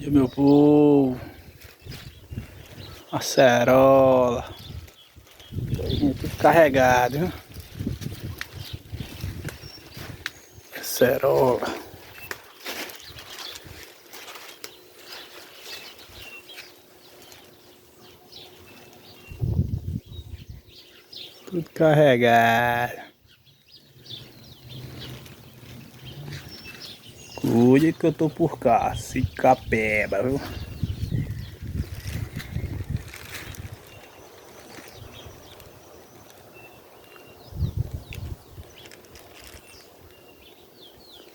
dia, meu povo. Acerola. Tudo carregado, viu? Acerola. Tudo carregado. Cuide que eu tô por cá, se capeba, viu?